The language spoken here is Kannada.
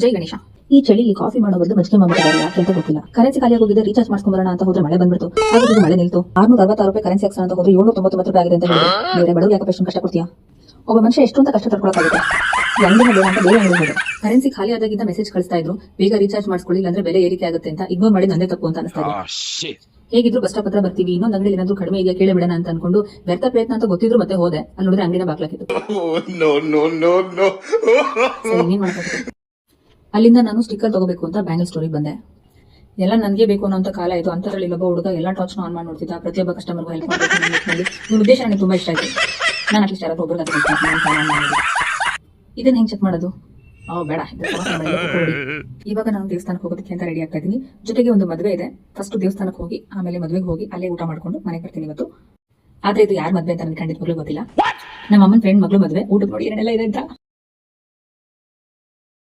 ಜೈ ಗಣೇಶ. ಈ ಚಳಿಲಿ ಕಾಫಿ ಮಾಡೋ ಬದಲು ಮಜ್ಜಿಗೆ ಮಾಡ್ಬಿಟ್ಟಿದ್ದಾರೆ, ಯಾಕೆ ಅಂತ ಗೊತ್ತಿಲ್ಲ. ಕರೆನ್ಸಿ ಖಾಲಿ ಆಗೋಗಿದೆ, ರೀಚಾರ್ಜ್ ಮಾಡ್ಸ್ಕೊಂಬರೋಣ ಅಂತ ಹೋದ್ರೆ ಮಳೆ ಬಂದ್ಬಿಡ್ತು. ಹಾಗಾಗಿ ಮಳೆ ನಿಲ್ತು. 666 ರೂಪಾಯಿ ಕರೆನ್ಸಿ ಹಾಕ್ಸೋಣ ಅಂತ ಹೋದ್ರೆ 799 ರೂಪಾಯಿ ಆಗಿದೆ ಅಂತ ಹೇಳಿದ್ರೆ ಬೇರೆ ಬಡವ್ರು ಯಾಕೆ ಎಷ್ಟು ಕಷ್ಟ ಕೊಡ್ತೀಯಾ? ಒಬ್ಬ ಮನುಷ್ಯ ಎಷ್ಟು ಅಂತ ಕಷ್ಟ ತಡ್ಕೊಳಕ್ಕಾಗುತ್ತೆ? ಅಂಗಡಿನ ಬೇಡ ಅಂತ ಬೇರೆ ಅಂಗಡಿ ಹೋದೆ. ಕರೆನ್ಸಿ ಖಾಲಿ ಆದಾಗಿಂದ ಮೆಸೇಜ್ ಕಳಿಸ್ತಾ ಇದ್ರು, ಬೇಗ ರೀಚಾರ್ಜ್ ಮಾಡಿಸ್ಕೊಳ್ಳಿ ಇಲ್ಲಾಂದ್ರೆ ಬೆಲೆ ಏರಿಕೆ ಆಗುತ್ತೆ ಅಂತ. ಇಗ್ನೋರ್ ಮಾಡಿ ನಂದೇ ತಪ್ಪು ಅಂತ ಅನಿಸ್ತಾ ಇದೆ. ಹೇಗಿದ್ರು ಬಸ್ ಸ್ಟಾಪ್ ಹತ್ರ ಬರ್ತೀವಿ, ಇನ್ನೊಂದು ಅಂಗಡಿ ಏನಾದ್ರು ಕಡಿಮೆ ಇದೆಯಾ ಕೇಳಿ ಬಿಡೋಣ ಅಂತ ಅನ್ಕೊಂಡು ವ್ಯರ್ಥ ಪ್ರಯತ್ನ ಅಂತ ಗೊತ್ತಿದ್ರು ಮತ್ತೆ ಹೋದೆ. ಅಲ್ಲಿ ನೋಡಿದ್ರೆ ಅಂಗಡಿನ ಬಾಕ್ಲಾಕಿತ್ತು. ಅಲ್ಲಿಂದ ನಾನು ಸ್ಟಿಕ್ಕರ್ ತಗೋಬೇಕು ಅಂತ ಬ್ಯಾಂಗಲ್ ಸ್ಟೋರಿಗೆ ಬಂದೆ. ಎಲ್ಲ ನನಗೆ ಬೇಕು ಅನ್ನೋ ಕಾಲ ಆಯ್ತು. ಅಂತರಲ್ಲಿ ಒಬ್ಬ ಹುಡುಗ ಎಲ್ಲ ಟಾರ್ಚ್ ಆನ್ ಮಾಡಿ ನೋಡ್ತಿದ್ದ. ಪ್ರತಿಯೊಬ್ಬ ಕಸ್ಟಮರ್ಗೂ ಹೆಲ್ಪ್ ಮಾಡಬೇಕು. ನಿಮ್ಮ ಉದ್ದೇಶ ನನಗೆ ತುಂಬಾ ಇಷ್ಟ ಆಯ್ತು. ನಾನು ಅಟ್ಲೀಸ್ಟ್ ಯಾರಾದ್ರೂ ಒಬ್ಬರಿಗೆ ಇದನ್ನ ಹೆಂಗ್ ಚೆಕ್ ಮಾಡೋದು? ಬೇಡ, ಇವಾಗ ನಾನು ದೇವಸ್ಥಾನಕ್ಕೆ ಹೋಗೋದಕ್ಕೆ ಅಂತ ರೆಡಿ ಆಗ್ತಾ ಇದ್ದೀನಿ. ಜೊತೆಗೆ ಒಂದು ಮದುವೆ ಇದೆ. ಫಸ್ಟ್ ದೇವಸ್ಥಾನಕ್ಕೆ ಹೋಗಿ ಆಮೇಲೆ ಮದುವೆಗೆ ಹೋಗಿ ಅಲ್ಲೇ ಊಟ ಮಾಡ್ಕೊಂಡು ಮನೆಗೆ ಬರ್ತೀನಿ ಇವತ್ತು. ಆದ್ರೆ ಇದು ಯಾರ ಮದುವೆ ಅಂತ ನನಗೆ ಖಂಡಿತವಾಗ್ಲೂ ಗೊತ್ತಿಲ್ಲ. ನಮ್ಮ ಅಮ್ಮನ ಫ್ರೆಂಡ್ ಮಗಳು ಮದುವೆ. ಊಟಕ್ಕೆ ನೋಡಿ ಏನೆಲ್ಲ ಇದೆ ಅಂತ